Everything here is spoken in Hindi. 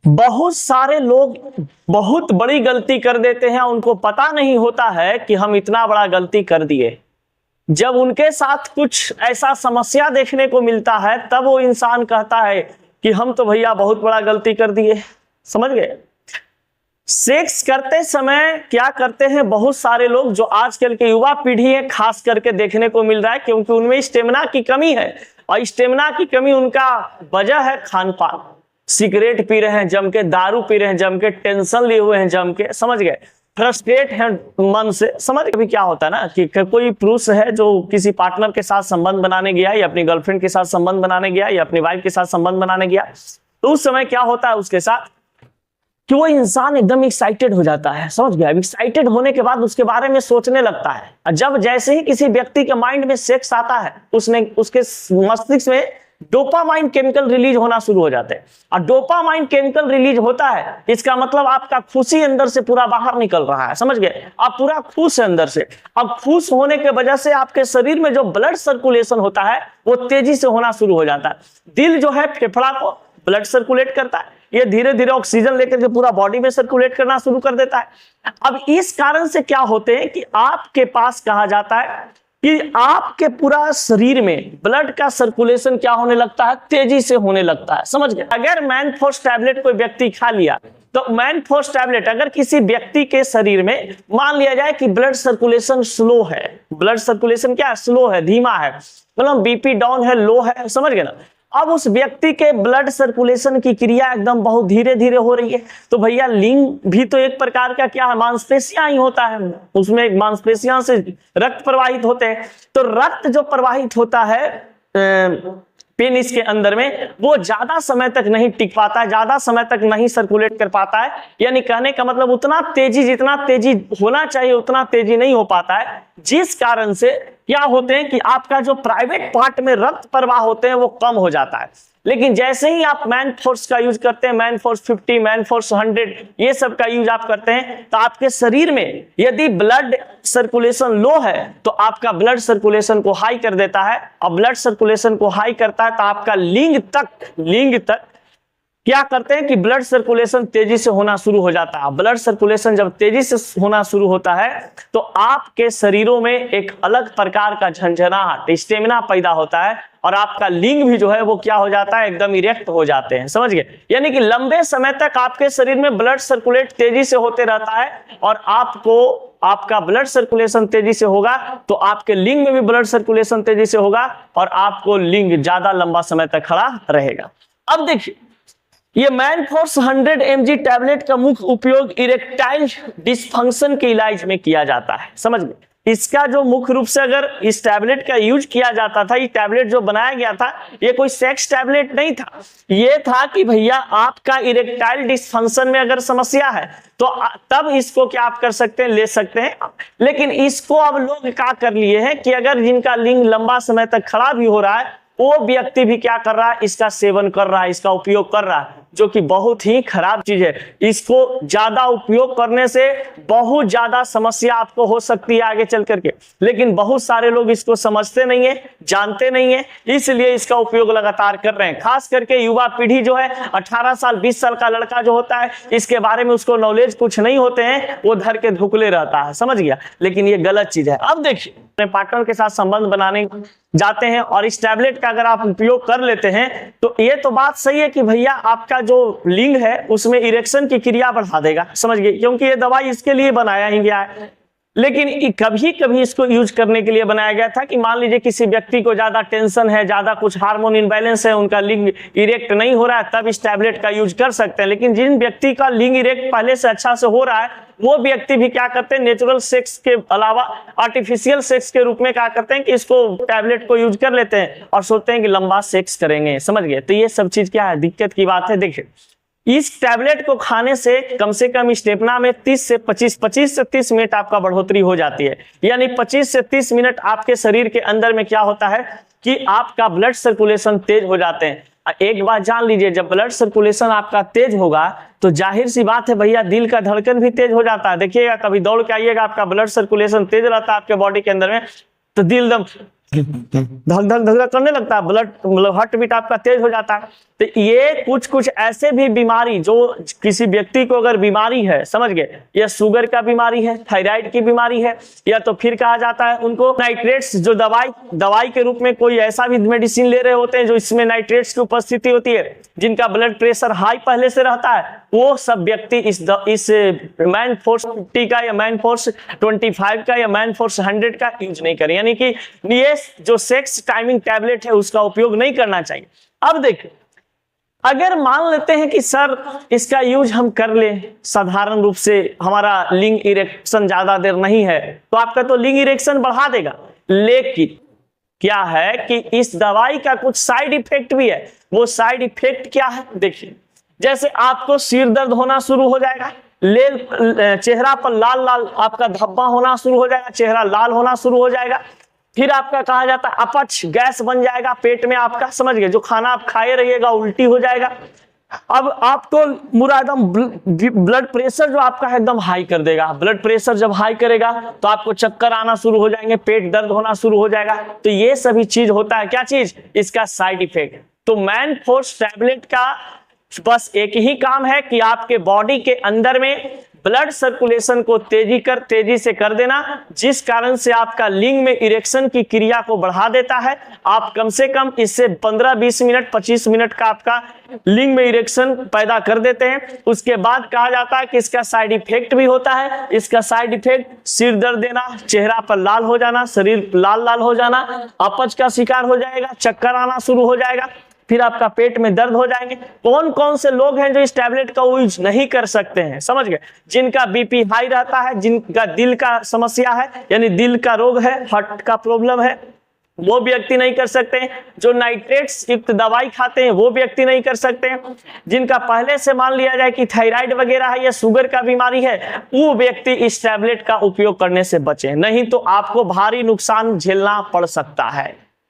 बहुत सारे लोग बहुत बड़ी गलती कर देते हैं, उनको पता नहीं होता है कि हम इतना बड़ा गलती कर दिए। जब उनके साथ कुछ ऐसा समस्या देखने को मिलता है तब वो इंसान कहता है कि हम तो भैया बहुत बड़ा गलती कर दिए। समझ गए? सेक्स करते समय क्या करते हैं बहुत सारे लोग, जो आजकल के युवा पीढ़ी है खास करके देखने को मिल रहा है, क्योंकि उनमें स्टेमिना की कमी है। और स्टेमिना की कमी उनका वजह है खान पान। सिगरेट पी रहे हैं जम के, दारू पी रहे हैं जम के, टेंशन लिए हुए हैं जम के, समझ गए, फ्रस्ट्रेट है मन से। समझ अभी क्या होता है ना कि कोई पुरुष है जो किसी पार्टनर के साथ संबंध बनाने गया, या अपनी गर्लफ्रेंड के साथ संबंध बनाने गया, या अपनी वाइफ के साथ संबंध बनाने गया, तो उस समय क्या होता है उसके साथ कि वो इंसान एकदम एक्साइटेड हो जाता है। समझ गया? एक्साइटेड होने के बाद उसके बारे में सोचने लगता है, और जब जैसे ही किसी व्यक्ति के माइंड में सेक्स आता है उसके मस्तिष्क में डोपामाइन केमिकल रिलीज होना शुरू हो जाते हैं। और डोपामाइन केमिकल रिलीज होता है, इसका मतलब आपका खुशी अंदर से पूरा बाहर निकल रहा है। समझ गए? आप पूरा खुश है अंदर से। अब खुश होने के वजह से आपके शरीर में जो ब्लड सर्कुलेशन होता है वो तेजी से होना शुरू हो जाता है। दिल जो है फेफड़ा को ब्लड सर्कुलेट करता है, ये धीरे धीरे ऑक्सीजन लेकर के पूरा बॉडी में सर्कुलेट करना शुरू कर देता है। अब इस कारण से क्या होते हैं कि आपके पास कहा जाता है कि आपके पूरा शरीर में ब्लड का सर्कुलेशन क्या होने लगता है, तेजी से होने लगता है। समझ गए? अगर मैनफोर्स टैबलेट कोई व्यक्ति खा लिया तो मैनफोर्स टैबलेट अगर किसी व्यक्ति के शरीर में मान लिया जाए कि ब्लड सर्कुलेशन स्लो है, ब्लड सर्कुलेशन क्या है, स्लो है, धीमा है, मतलब बीपी डाउन है, लो है, समझ गए ना। अब उस व्यक्ति के ब्लड सर्कुलेशन की क्रिया एकदम बहुत धीरे धीरे हो रही है, तो भैया लिंग भी तो एक प्रकार का क्या है, मांसपेशियां ही होता है, उसमें मांसपेशियां से रक्त प्रवाहित होते हैं। तो रक्त जो प्रवाहित होता है पेनिस के अंदर में, वो ज्यादा समय तक नहीं टिक पाता है, ज्यादा समय तक नहीं सर्कुलेट कर पाता है। यानी कहने का मतलब उतना तेजी, जितना तेजी होना चाहिए उतना तेजी नहीं हो पाता है, जिस कारण से क्या होते हैं कि आपका जो प्राइवेट पार्ट में रक्त प्रवाह होते हैं वो कम हो जाता है। लेकिन जैसे ही आप मैनफोर्स का यूज करते हैं, मैनफोर्स 50, मैनफोर्स 100, ये सब का यूज आप करते हैं, तो आपके शरीर में यदि ब्लड सर्कुलेशन लो है तो आपका ब्लड सर्कुलेशन को हाई कर देता है। और ब्लड सर्कुलेशन को हाई करता है तो आपका लिंग तक क्या करते हैं कि ब्लड सर्कुलेशन तेजी से होना शुरू हो जाता है। ब्लड सर्कुलेशन जब तेजी से होना शुरू होता है तो आपके शरीरों में एक अलग प्रकार का झंझनाहट, स्टेमिना पैदा होता है, और आपका लिंग भी जो है वो क्या हो जाता है, एकदम इरेक्ट हो जाते हैं। समझ गए? यानी कि लंबे समय तक आपके शरीर में ब्लड सर्कुलेट तेजी से होते रहता है, और आपका ब्लड सर्कुलेशन तेजी से होगा तो आपके लिंग में भी ब्लड सर्कुलेशन तेजी से होगा, और आपको लिंग ज्यादा लंबा समय तक खड़ा रहेगा। अब देखिए, ये मैनफोर्स 100 mg टैबलेट का मुख्य उपयोग इरेक्टाइल डिसफंक्शन के इलाज में किया जाता है। समझ गए? इसका जो मुख्य रूप से अगर इस टैबलेट का यूज किया जाता था, ये टैबलेट जो बनाया गया था ये कोई सेक्स टैबलेट नहीं था, ये था कि भैया आपका इरेक्टाइल डिसफंक्शन में अगर समस्या है तो तब इसको क्या आप कर सकते हैं, ले सकते हैं। लेकिन इसको अब लोग क्या कर लिए हैं कि अगर जिनका लिंग लंबा समय तक खड़ा भी हो रहा है वो व्यक्ति भी क्या कर रहा है, इसका सेवन कर रहा है, इसका उपयोग कर रहा है, जो कि बहुत ही खराब चीज है। इसको ज्यादा उपयोग करने से बहुत ज्यादा समस्या आपको हो सकती है आगे चल करके, लेकिन बहुत सारे लोग इसको समझते नहीं है, जानते नहीं है, इसलिए इसका उपयोग लगातार कर रहे हैं। खास करके युवा पीढ़ी जो है, 18 साल 20 साल का लड़का जो होता है, इसके बारे में उसको नॉलेज कुछ नहीं होते हैं, वो धर के धुकले रहता है। समझ गया? लेकिन ये गलत चीज है। अब देखिए, अपने पार्टनर के साथ संबंध बनाने जाते हैं और इस टैबलेट का अगर आप उपयोग कर लेते हैं तो ये तो बात सही है कि भैया आपका जो लिंग है उसमें इरेक्शन की क्रिया बढ़ा देगा। समझ गए? क्योंकि ये दवाई इसके लिए बनाया ही गया है। लेकिन कभी कभी इसको यूज करने के लिए बनाया गया था कि मान लीजिए किसी व्यक्ति को ज्यादा टेंशन है, ज्यादा कुछ हार्मोन इनबैलेंस है, उनका लिंग इरेक्ट नहीं हो रहा है, तब इस टैबलेट का यूज कर सकते हैं। लेकिन जिन व्यक्ति का लिंग इरेक्ट पहले से अच्छा से हो रहा है वो व्यक्ति भी क्या करते हैं, नेचुरल सेक्स के अलावा आर्टिफिशियल सेक्स के रूप में क्या करते हैं कि इसको टैबलेट को यूज कर लेते हैं और सोचते हैं कि लंबा सेक्स करेंगे। समझ गए? तो ये सब चीज क्या है, दिक्कत की बात है। देखिए, इस टैबलेट को खाने से कम स्टेमिना में 25 से 30 मिनट आपका बढ़ोतरी हो जाती है। यानी 25 से 30 मिनट आपके शरीर के अंदर में क्या होता है कि आपका ब्लड सर्कुलेशन तेज हो जाते हैं। एक बात जान लीजिए, जब ब्लड सर्कुलेशन आपका तेज होगा तो जाहिर सी बात है भैया दिल का धड़कन भी तेज हो जाता है। देखिएगा, कभी दौड़ के आइएगा, आपका ब्लड सर्कुलेशन तेज रहता है आपके बॉडी के अंदर में, तो दिल एकदम धक धक धक धक करने लगता है, ब्लड मतलब हार्ट बीट आपका तेज हो जाता है। तो ये कुछ कुछ ऐसे भी बीमारी जो किसी व्यक्ति को अगर बीमारी है, समझ गए, या शुगर का बीमारी है, थायराइड की बीमारी है, या तो फिर कहा जाता है उनको नाइट्रेट्स, जो दवाई के रूप में कोई ऐसा भी मेडिसिन ले रहे होते हैं जो इसमें नाइट्रेट्स की उपस्थिति होती है, जिनका ब्लड प्रेशर हाई पहले से रहता है, वो सब व्यक्ति इस मैन फोर्स 50 का या मैन फोर्स 25 का या मैन फोर्स 100 का यूज नहीं करें। यानी कि ये जो सेक्स टाइमिंग टैबलेट है उसका उपयोग नहीं करना चाहिए। अब देखिए, अगर मान लेते हैं कि सर इसका यूज हम कर ले, साधारण रूप से हमारा लिंग इरेक्शन ज्यादा देर नहीं है, तो आपका तो लिंग इरेक्शन बढ़ा देगा, लेकिन क्या है कि इस दवाई का कुछ साइड इफेक्ट भी है। वो साइड इफेक्ट क्या है देखिए, जैसे आपको सिर दर्द होना शुरू हो जाएगा, चेहरा पर लाल लाल आपका धब्बा होना शुरू हो जाएगा, चेहरा लाल होना शुरू हो जाएगा, फिर आपका कहा जाता है अपच, गैस बन जाएगा पेट में आपका, समझ गए, जो खाना आप खाए रहिएगा उल्टी हो जाएगा। अब आपको पूरा एकदम ब्लड प्रेशर जो आपका है एकदम हाई कर देगा। ब्लड प्रेशर जब हाई करेगा तो आपको चक्कर आना शुरू हो जाएंगे, पेट दर्द होना शुरू हो जाएगा। तो ये सभी चीज होता है, क्या चीज, इसका साइड इफेक्ट। तो मैन फोर्स टैबलेट का बस एक ही काम है कि आपके बॉडी के अंदर में ब्लड सर्कुलेशन को तेजी से कर देना, जिस कारण से आपका लिंग में इरेक्शन की क्रिया को बढ़ा देता है। आप कम से कम इससे 15-20 मिनट 25 मिनट का आपका लिंग में इरेक्शन पैदा कर देते हैं। उसके बाद कहा जाता है कि इसका साइड इफेक्ट भी होता है। इसका साइड इफेक्ट सिर दर्द देना, चेहरा पर लाल हो जाना, शरीर लाल लाल हो जाना, अपच का शिकार हो जाएगा, चक्कर आना शुरू हो जाएगा, फिर आपका पेट में दर्द हो जाएंगे। कौन कौन से लोग हैं जो इस टैबलेट का यूज नहीं कर सकते हैं, समझ गए, जिनका बीपी हाई रहता है, जिनका दिल का समस्या है, यानी दिल का रोग है, हार्ट का प्रॉब्लम है, वो व्यक्ति नहीं कर सकते हैं। जो नाइट्रेट्स युक्त दवाई खाते हैं वो व्यक्ति नहीं कर सकते हैं। जिनका पहले से मान लिया जाए कि थायराइड वगैरह है या शुगर का बीमारी है, वो व्यक्ति इस टैबलेट का उपयोग करने से बचे, नहीं तो आपको भारी नुकसान झेलना पड़ सकता है।